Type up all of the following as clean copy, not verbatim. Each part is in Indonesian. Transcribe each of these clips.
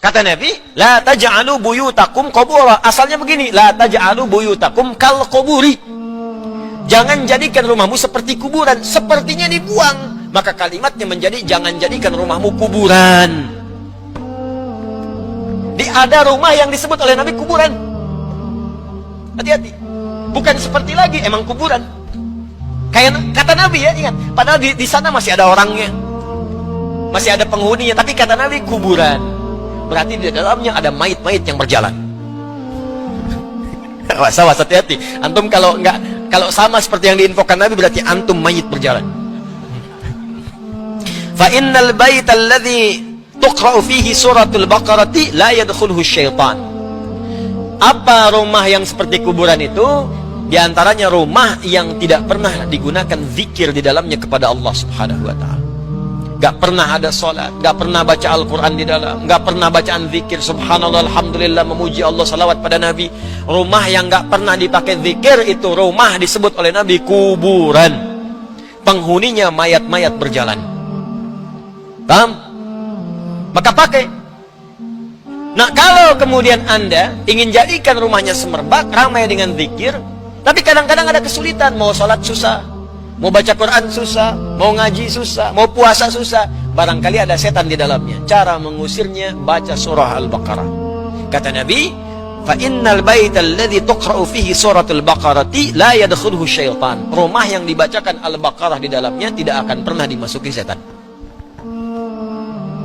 Kata Nabi, la taj'alu buyutakum qubura. Asalnya begini, la taj'alu buyutakum kal quburi. Jangan jadikan rumahmu seperti kuburan, sepertinya dibuang. Maka kalimatnya menjadi, jangan jadikan rumahmu kuburan. Ada rumah yang disebut oleh Nabi kuburan. Hati-hati. Bukan seperti lagi, emang kuburan. Kayak kata Nabi ya, ingat. Padahal di sana masih ada orangnya, masih ada penghuninya, tapi kata Nabi kuburan. Berarti di dalamnya ada mayit-mayit yang berjalan. Awas, hati-hati. Antum kalau sama seperti yang diinfokan Nabi, berarti antum mayit berjalan. Fa innal bait alladhi tuqra'u fihi suratul baqarati la yadkhuluhu syaitan. Apa rumah yang seperti kuburan itu? Di antaranya rumah yang tidak pernah digunakan zikir di dalamnya kepada Allah Subhanahu wa taala. Gak pernah ada sholat, gak pernah baca Al-Quran di dalam, gak pernah bacaan zikir, subhanallah, alhamdulillah, memuji Allah, salawat pada Nabi. Rumah yang gak pernah dipakai zikir, itu rumah disebut oleh Nabi kuburan. Penghuninya mayat-mayat berjalan. Paham? Maka pakai. Nah, kalau kemudian Anda ingin jadikan rumahnya semerbak, ramai dengan zikir, tapi kadang-kadang ada kesulitan, mau sholat susah, mau baca Quran susah, mau ngaji susah, mau puasa susah, barangkali ada setan di dalamnya. Cara mengusirnya, baca surah Al-Baqarah. Kata Nabi, fa innal baita alladhi tuqra'u fihi suratul baqarati la yadkhuluhu syaitan. Rumah yang dibacakan Al-Baqarah di dalamnya tidak akan pernah dimasuki setan.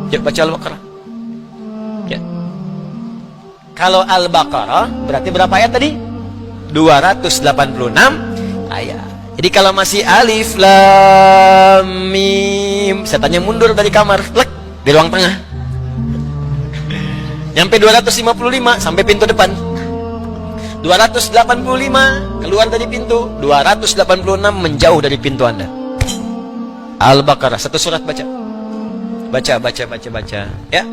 Yuk baca Al-Baqarah. Ya. Kalau Al-Baqarah berarti berapa ayat tadi? 286 ayat. Jadi kalau masih alif lam mim, setannya mundur dari kamar, plek, di ruang tengah. Nyampe 255 sampai pintu depan. 285 keluar dari pintu, 286 menjauh dari pintu Anda. Al-Baqarah satu surat baca. Baca. Ya.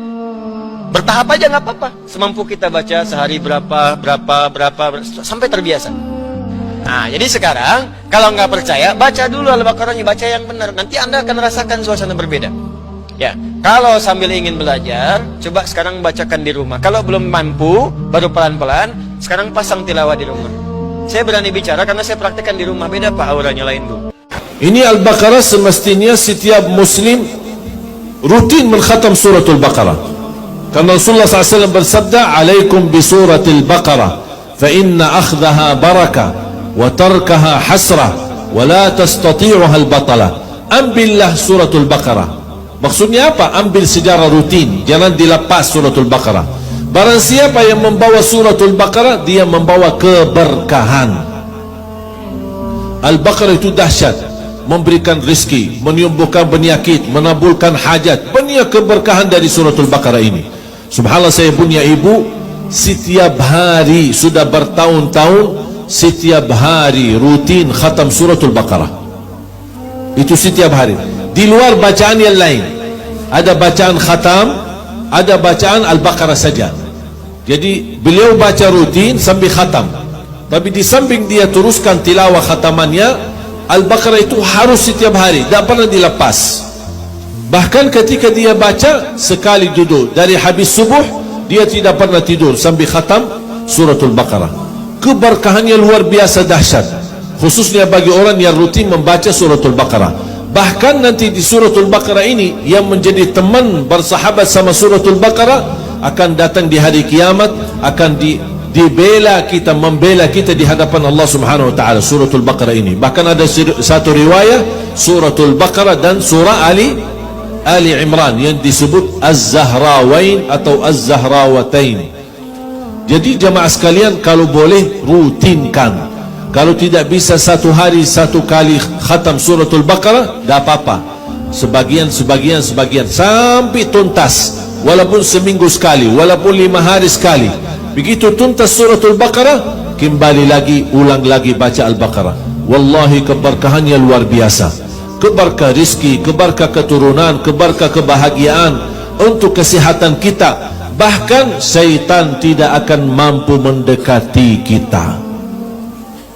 Bertahap aja nggak apa-apa. Semampu kita baca sehari berapa sampai terbiasa. Nah, jadi sekarang kalau nggak percaya, baca dulu Al-Baqarahnya, baca yang benar. Nanti Anda akan rasakan suasana berbeda. Ya, kalau sambil ingin belajar, coba sekarang bacakan di rumah. Kalau belum mampu, baru pelan-pelan. Sekarang pasang tilawah di rumah. Saya berani bicara karena saya praktekkan di rumah. Beda Pak, auranya lain Bu. Ini Al-Baqarah semestinya setiap Muslim rutin mengkhatam suratul Baqarah. Karena Rasulullah SAW bersabda, "Alaikum bi suratil Baqarah, fa inna akhdaha barakah. وتركها حسرة ولا تستطيعها البطلة." Ambillah suratul Baqarah. Maksudnya apa? Ambil secara rutin, jangan dilepas suratul Baqarah. Barang siapa yang membawa suratul Baqarah, dia membawa keberkahan. Al-Baqarah itu dahsyat, memberikan rezeki, menyembuhkan penyakit, menabulkan hajat. Banyak keberkahan dari suratul Baqarah ini. Subhanallah, saya punya ibu, setiap hari sudah bertahun-tahun, setiap hari rutin khatam suratul Baqarah. Itu setiap hari. Di luar bacaan yang lain, ada bacaan khatam, ada bacaan Al-Baqarah saja. Jadi beliau baca rutin sambil khatam. Tapi di samping dia teruskan tilawah khatamannya, Al-Baqarah itu harus setiap hari, tidak pernah dilepas. Bahkan ketika dia baca, sekali duduk dari habis subuh, dia tidak pernah tidur sambil khatam suratul Baqarah. Keberkahannya luar biasa dahsyat, khususnya bagi orang yang rutin membaca suratul Baqarah. Bahkan nanti di suratul Baqarah ini, yang menjadi teman bersahabat sama suratul Baqarah akan datang di hari kiamat, akan dibela kita, membela kita di hadapan Allah Subhanahu wa taala. Suratul Baqarah ini bahkan ada satu riwayat, suratul Baqarah dan surah Ali Imran yang disebut Az-Zahrawain atau Az-Zahrawatain. Jadi jamaah sekalian, kalau boleh rutinkan. Kalau tidak bisa satu hari satu kali khatam suratul Baqarah, tidak apa-apa. Sebagian sampai tuntas. Walaupun seminggu sekali, walaupun 5 hari sekali. Begitu tuntas suratul Baqarah, kembali lagi, ulang lagi baca Al-Baqarah. Wallahi keberkahannya luar biasa. Keberkah rizki, keberkah keturunan, keberkah kebahagiaan untuk kesehatan kita. Bahkan syaitan tidak akan mampu mendekati kita.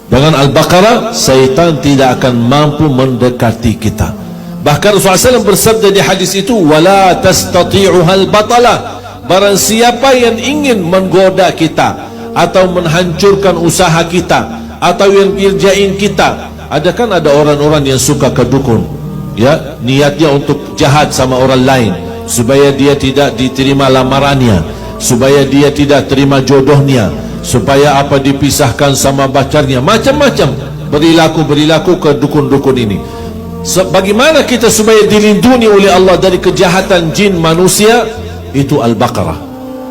Dengan Al-Baqarah, syaitan tidak akan mampu mendekati kita. Bahkan Rasulullah SAW bersabda di hadis itu, "Wala tastati'uhal batalah." barang siapa yang ingin menggoda kita atau menghancurkan usaha kita atau yang kerjain kita, ada orang-orang yang suka ke dukun, ya, niatnya untuk jahat sama orang lain supaya dia tidak diterima lamarannya, supaya dia tidak terima jodohnya, supaya apa dipisahkan sama pacarnya, macam-macam berilaku ke dukun-dukun ini. Bagaimana kita supaya dilindungi oleh Allah dari kejahatan jin manusia? Itu Al-Baqarah.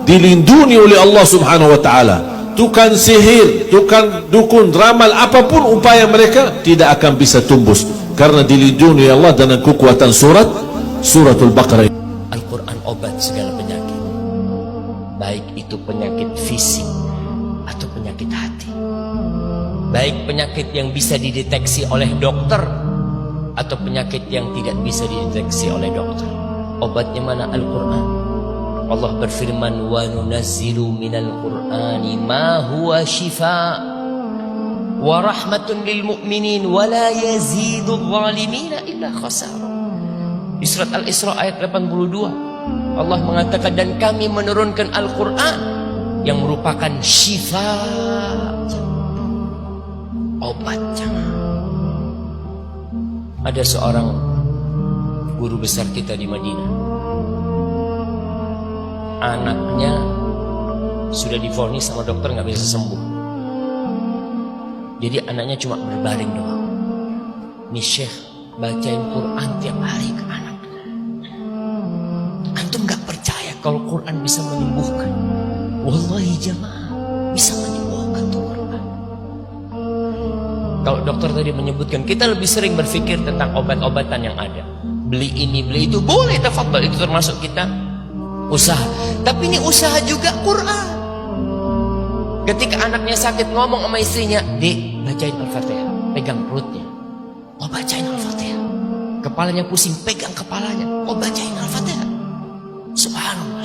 Dilindungi oleh Allah Subhanahu wa taala. Tukang sihir, tukang dukun, ramal, apapun upaya mereka tidak akan bisa tembus karena dilindungi oleh Allah dengan kekuatan suratul Baqarah. Al-Quran obat segala penyakit, baik itu penyakit fisik atau penyakit hati, baik penyakit yang bisa dideteksi oleh dokter atau penyakit yang tidak bisa dideteksi oleh dokter. Obatnya mana? Al-Quran. Allah berfirman, wa nunazzilu minal Qur'ani ma huwa shifa wa rahmatun lil mu'minin wa la yazidu adh-dhalimina illa khasara. Di surat Al-Isra ayat 82 Allah mengatakan, dan kami menurunkan Al-Quran yang merupakan syifa, obatnya. Ada seorang guru besar kita di Madinah, anaknya sudah divonis sama dokter nggak bisa sembuh, jadi anaknya cuma berbaring doang. Nih Syekh bacain Quran tiap hari ke anaknya. Antum nggak percaya kalau Quran bisa menyembuhkan? Wallahi jamaah, bisa menyembuhkan tuh Quran. Kalau dokter tadi menyebutkan, kita lebih sering berpikir tentang obat-obatan yang ada, beli ini beli itu, boleh, tafadhal, itu termasuk kita usaha. Tapi ini usaha juga Quran. Ketika anaknya sakit, ngomong sama istrinya, Dek, bacain Al-Fatihah, pegang perutnya, oh bacain Al-Fatihah. Kepalanya pusing, pegang kepalanya, oh bacain Al-Fatihah. Subhanallah.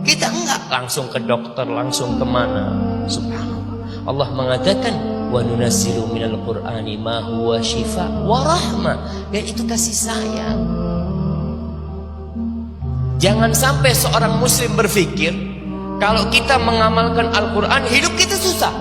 Kita enggak langsung ke dokter, langsung kemana. Subhanallah. Allah mengatakan, wa nunazzilu minal Qur'ani ma huwa shifa wa rahmah, dan itu kasih sayang. Jangan sampai seorang muslim berpikir kalau kita mengamalkan Al-Quran, hidup kita susah.